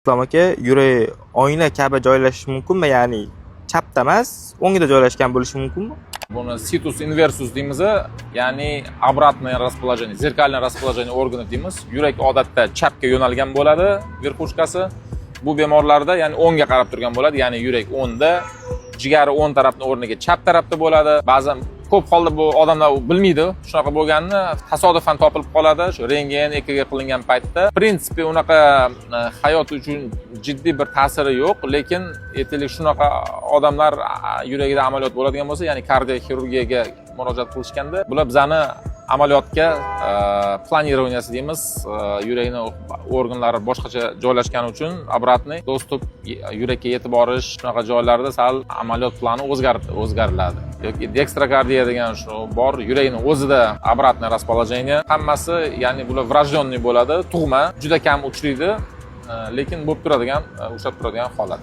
Islom aka, yurak oyna kabi joylashishi mumkinmi? Ya'ni chapda emas, o'ngida joylashgan bo'lishi mumkinmi? Buni situs inversus deymiz, ya'ni обратное расположение, зеркальное расположение organi deymiz. Yurak odatda chapga yo'nalgan bo'ladi, verxushkasi. Bu bemorlarda, ya'ni o'ngga qarab turgan bo'ladi, ya'ni yurak o'ngda, jigari o'ng tarafni o'rniga chap tarafda bo'ladi. Ba'zan ko'p holda bu odamlar bilmaydi, shunaqa bo'lganini tasodifan topilib qoladi, shu rentgen, EKG qilingan paytda. Prinsipi unaqa hayot uchun jiddiy bir ta'siri yo'q, lekin aytaylik shunaqa odamlar yuragida amaliyot bo'ladigan bo'lsa, ya'ni kardioxirurgiyaga murojaat qilishganda, bular bizani amaliyotga planirovanyasi deymiz, yurakni organlari boshqacha joylashgani uchun обратный достуp yurakka yetib borish shunaqa joylarda sal amaliyot plani o'zgariladi. Yoki dextrokardiya degan shu bor, yurakning o'zida обратное расположение. Hammasi, ya'ni bular врожденный bo'ladi, tug'ma, juda kam uchraydi, lekin bo'lib turadigan, ushlab turadigan holat.